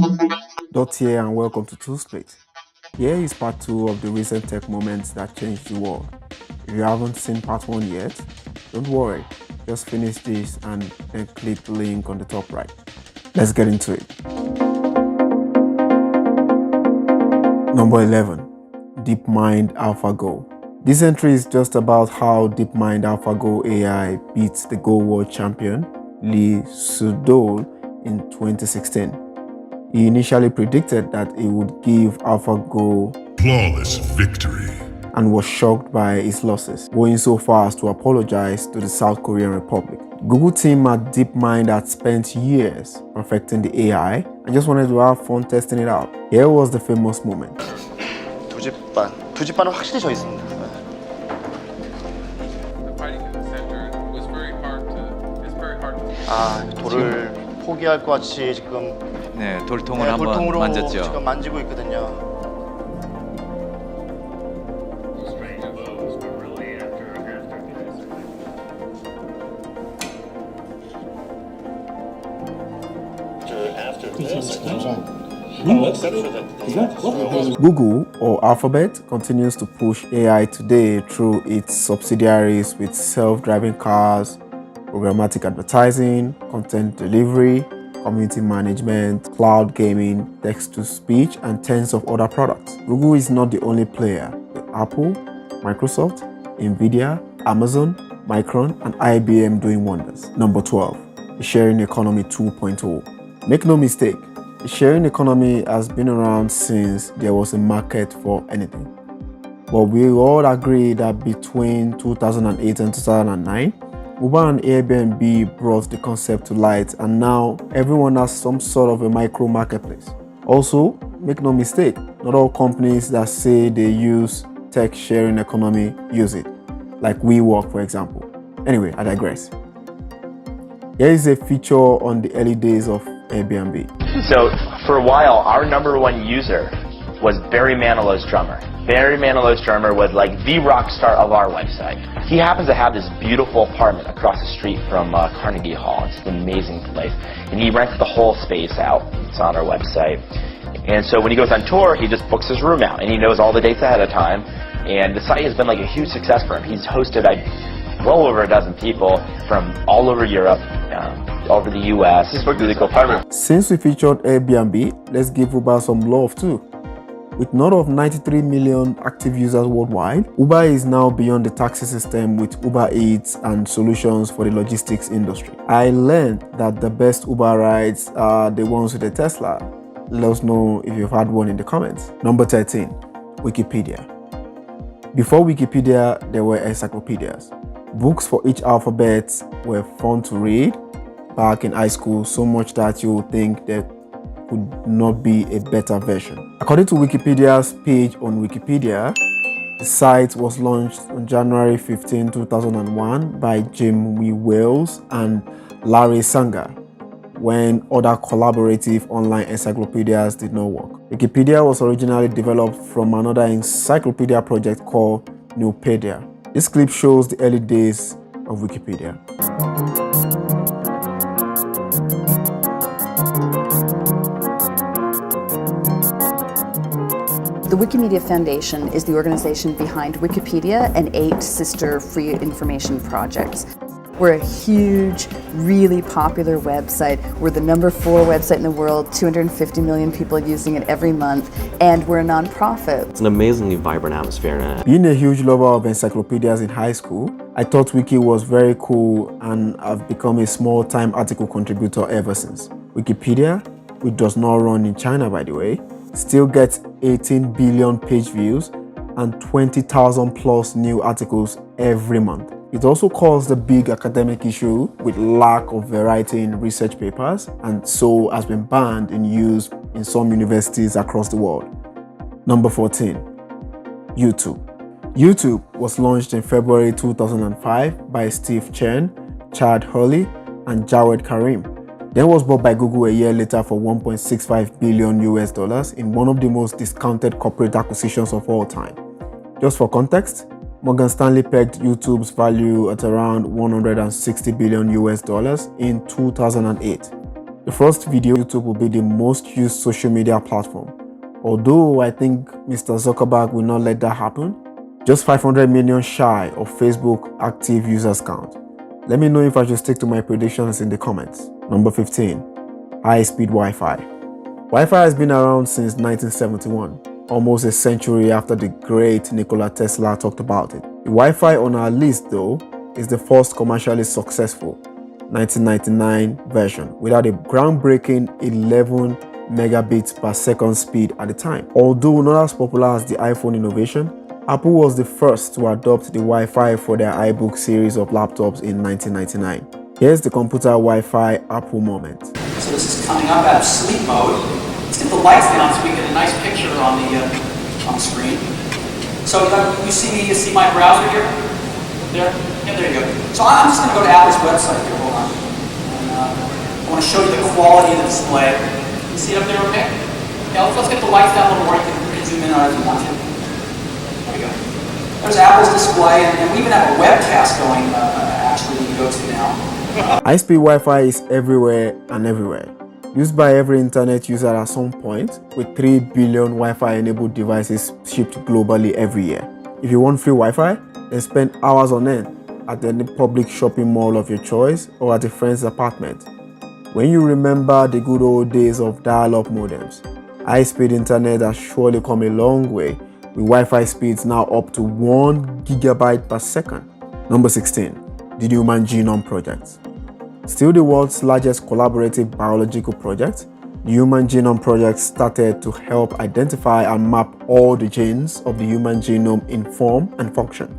Here and welcome to Toolsplate. Here is part 2 of the recent tech moments that changed the world. If you haven't seen part 1 yet, don't worry, just finish this and then click the link on the top right. Let's get into it. Number 11, Deepmind Alpha Go. This entry is just about how Deepmind Alpha Go AI beats the Go world champion Lee Sedol in 2016. He initially predicted that it would give AlphaGo flawless victory and was shocked by its losses, going so far as to apologize to the South Korean Republic. Google team at Deepmind had spent years perfecting the AI and just wanted to have fun testing it out. Here was the famous moment. 두 집반은 확실히 져 있습니다. 돌을 포기할 것 같이 지금 돌통을 한번 만졌죠. 지금 만지고 있거든요. Google, or Alphabet, continues to push AI today through its subsidiaries with self-driving cars, programmatic advertising, content delivery, community management, cloud gaming, text-to-speech, and tens of other products. Google is not the only player, with Apple, Microsoft, Nvidia, Amazon, Micron, and IBM doing wonders. Number 12, the sharing economy 2.0. Make no mistake, the sharing economy has been around since there was a market for anything. But we all agree that between 2008 and 2009, Uber and Airbnb brought the concept to light, and now everyone has some sort of a micro marketplace. Also, make no mistake, not all companies that say they use tech sharing economy use it, like WeWork for example. Anyway, I digress. Here is a feature on the early days of Airbnb. So for a while, our number one user was Barry Manilow's drummer. Barry Manilow's drummer was like the rock star of our website. He happens to have this beautiful apartment across the street from Carnegie Hall. It's an amazing place. And he rents the whole space out. It's on our website. And so when he goes on tour, he just books his room out. And he knows all the dates ahead of time. And the site has been like a huge success for him. He's hosted well over a dozen people from all over Europe, over the US. He's booked a really cool apartment. Since we featured Airbnb, let's give Uber some love too. With north of 93 million active users worldwide, Uber is now beyond the taxi system with Uber Eats and solutions for the logistics industry. I learned that the best Uber rides are the ones with a Tesla. Let us know if you've had one in the comments. Number 13, Wikipedia. Before Wikipedia, there were encyclopedias. Books for each alphabet were fun to read back in high school, so much that you would think there could not be a better version. According to Wikipedia's page on Wikipedia, the site was launched on January 15, 2001 by Jimmy Wales and Larry Sanger when other collaborative online encyclopedias did not work. Wikipedia was originally developed from another encyclopedia project called Nupedia. This clip shows the early days of Wikipedia. The Wikimedia Foundation is the organization behind Wikipedia and 8 sister free information projects. We're a huge, really popular website. We're the number 4 website in the world, 250 million people using it every month, and we're a nonprofit. It's an amazingly vibrant atmosphere. Being a huge lover of encyclopedias in high school, I thought Wiki was very cool, and I've become a small-time article contributor ever since. Wikipedia, which does not run in China by the way, still gets 18 billion page views and 20,000 plus new articles every month. It also caused a big academic issue with lack of variety in research papers, and so has been banned in use in some universities across the world. Number 14, YouTube. YouTube was launched in February 2005 by Steve Chen, Chad Hurley, and Jawed Karim. Then was bought by Google a year later for $1.65 billion US in one of the most discounted corporate acquisitions of all time. Just for context, Morgan Stanley pegged YouTube's value at around $160 billion US in 2008. The first video, YouTube will be the most used social media platform. Although I think Mr. Zuckerberg will not let that happen. Just 500 million shy of Facebook active users count. Let me know if I should stick to my predictions in the comments. Number 15. High-speed Wi-Fi. Wi-Fi has been around since 1971, almost a century after the great Nikola Tesla talked about it. The Wi-Fi on our list, though, is the first commercially successful 1999 version without a groundbreaking 11 megabits per second speed at the time. Although not as popular as the iPhone innovation, Apple was the first to adopt the Wi-Fi for their iBook series of laptops in 1999. Here's the computer Wi-Fi Apple moment. So this is coming up out of sleep mode. Let's get the lights down so we get a nice picture on the screen. So you see my browser here? There? Yeah, there you go. So I'm just going to go to Apple's website here. Hold on. And, I want to show you the quality of the display. You see it up there okay? Yeah, let's get the lights down a little more. You can zoom in on it if you want to. There we go. There's Apple's display, and we even have a webcast going, actually, you can go to now. High-speed Wi-Fi is everywhere and everywhere. Used by every internet user at some point, with 3 billion Wi-Fi enabled devices shipped globally every year. If you want free Wi-Fi, then spend hours on end at any public shopping mall of your choice or at a friend's apartment. When you remember the good old days of dial-up modems, high-speed internet has surely come a long way, with Wi-Fi speeds now up to 1 gigabyte per second. Number 16. The Human Genome Project. Still the world's largest collaborative biological project, the Human Genome Project started to help identify and map all the genes of the human genome in form and function.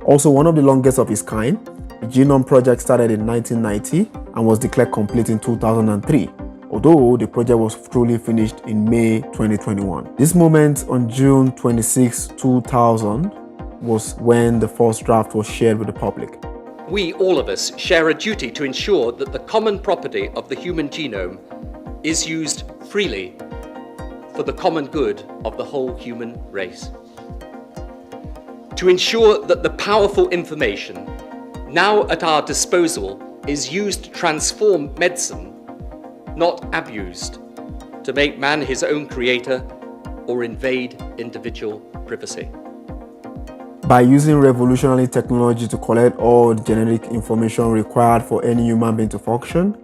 Also one of the longest of its kind, the Genome Project started in 1990 and was declared complete in 2003, although the project was truly finished in May 2021. This moment on June 26, 2000 was when the first draft was shared with the public. We, all of us, share a duty to ensure that the common property of the human genome is used freely for the common good of the whole human race. To ensure that the powerful information now at our disposal is used to transform medicine, not abused to make man his own creator or invade individual privacy. By using revolutionary technology to collect all the genetic information required for any human being to function,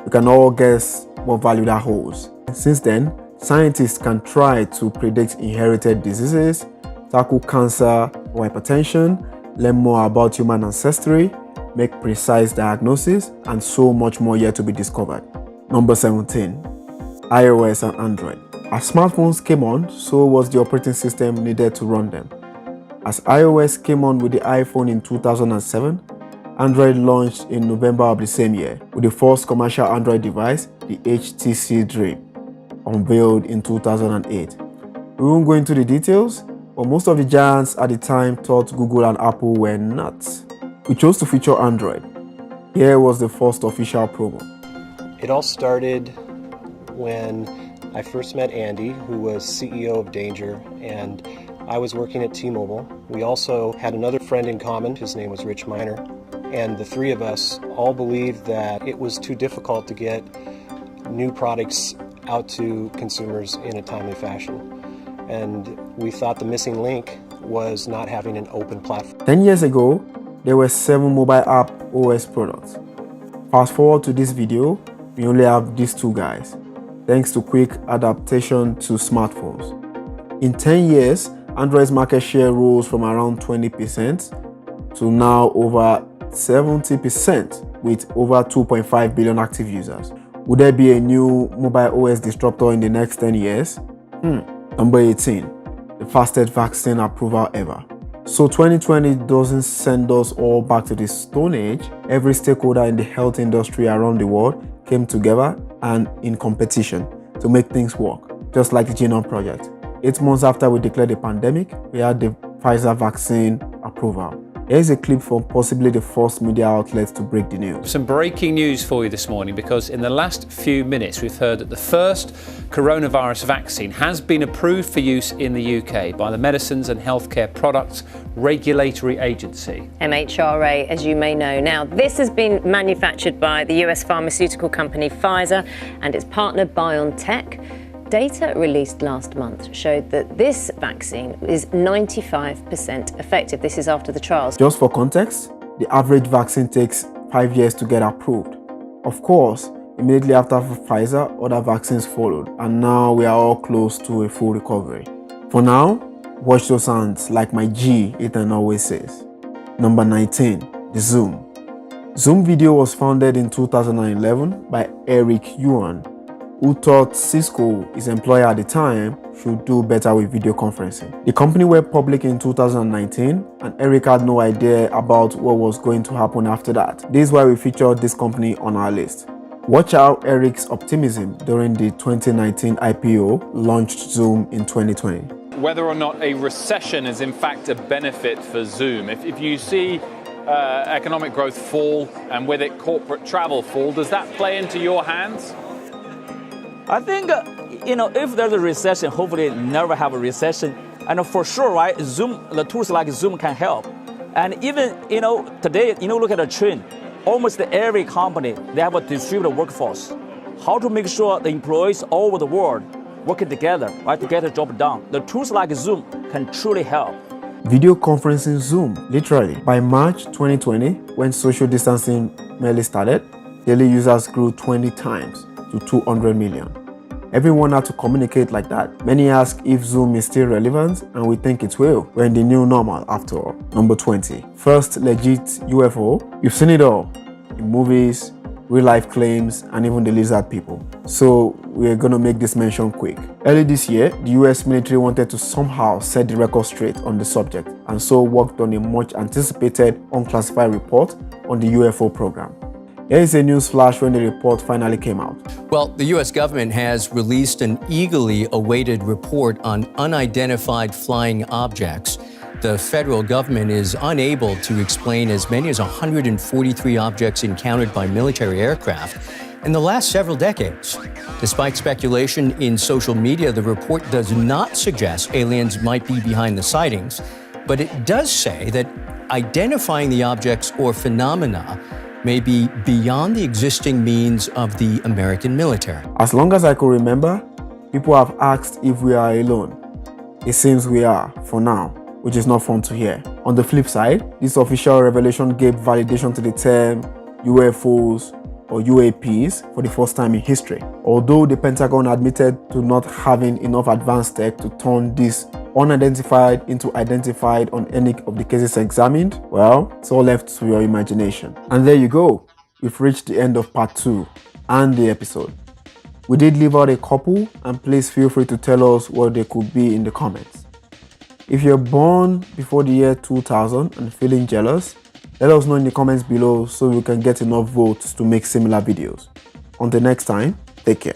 we can all guess what value that holds. Since then, scientists can try to predict inherited diseases, tackle cancer or hypertension, learn more about human ancestry, make precise diagnosis, and so much more yet to be discovered. Number 17. iOS and Android. As smartphones came on, so was the operating system needed to run them. As iOS came on with the iPhone in 2007, Android launched in November of the same year with the first commercial Android device, the HTC Dream, unveiled in 2008. We won't go into the details, but most of the giants at the time thought Google and Apple were nuts. We chose to feature Android. Here was the first official promo. It all started when I first met Andy, who was CEO of Danger, and I was working at T-Mobile. We also had another friend in common. His name was Rich Miner. And the three of us all believed that it was too difficult to get new products out to consumers in a timely fashion. And we thought the missing link was not having an open platform. 10 years ago, there were 7 mobile app OS products. Fast forward to this video, we only have these 2 guys, thanks to quick adaptation to smartphones. In 10 years, Android's market share rose from around 20% to now over 70% with over 2.5 billion active users. Would there be a new mobile OS disruptor in the next 10 years? Number 18, the fastest vaccine approval ever. So 2020 doesn't send us all back to the Stone Age. Every stakeholder in the health industry around the world came together and in competition to make things work, just like the Genome Project. 8 months after we declared the pandemic, we had the Pfizer vaccine approval. Here's a clip from possibly the first media outlet to break the news. Some breaking news for you this morning, because in the last few minutes we've heard that the first coronavirus vaccine has been approved for use in the UK by the Medicines and Healthcare Products Regulatory Agency. MHRA, as you may know. Now, this has been manufactured by the US pharmaceutical company Pfizer and its partner BioNTech. Data released last month showed that this vaccine is 95% effective. This is after the trials. Just for context, the average vaccine takes 5 years to get approved. Of course, immediately after Pfizer, other vaccines followed, and now we are all close to a full recovery. For now, watch those hands like my G, Ethan always says. Number 19, the Zoom. Zoom Video was founded in 2011 by Eric Yuan, who thought Cisco, his employer at the time, should do better with video conferencing. The company went public in 2019, and Eric had no idea about what was going to happen after that. This is why we featured this company on our list. Watch out Eric's optimism during the 2019 IPO launched Zoom in 2020. Whether or not a recession is in fact a benefit for Zoom. If you see economic growth fall and with it corporate travel fall, does that play into your hands? I think, if there's a recession, hopefully never have a recession. And for sure, right, Zoom, the tools like Zoom can help. And even, today, look at the trend. Almost every company, they have a distributed workforce. How to make sure the employees all over the world working together, right, to get the job done. The tools like Zoom can truly help. Video conferencing Zoom, literally. By March 2020, when social distancing merely started, daily users grew 20 times to 200 million. Everyone had to communicate like that. Many ask if Zoom is still relevant, and we think it will. We're in the new normal after all. Number 20, first legit UFO. You've seen it all in movies, real life claims, and even the lizard people. So we're gonna make this mention quick. Early this year, the US military wanted to somehow set the record straight on the subject, and so worked on a much anticipated unclassified report on the UFO program. Here is a news flash when the report finally came out. Well, the U.S. government has released an eagerly awaited report on unidentified flying objects. The federal government is unable to explain as many as 143 objects encountered by military aircraft in the last several decades. Despite speculation in social media, the report does not suggest aliens might be behind the sightings, but it does say that identifying the objects or phenomena may be beyond the existing means of the American military. As long as I could remember, people have asked if we are alone. It seems we are, for now, which is not fun to hear. On the flip side, this official revelation gave validation to the term UFOs or UAPs for the first time in history. Although the Pentagon admitted to not having enough advanced tech to turn this unidentified into identified on any of the cases examined, well, it's all left to your imagination. And there you go. We've reached the end of part 2 and the episode. We did leave out a couple, and please feel free to tell us what they could be in the comments. If you're born before the year 2000 and feeling jealous, let us know in the comments below so we can get enough votes to make similar videos. Until next time, take care.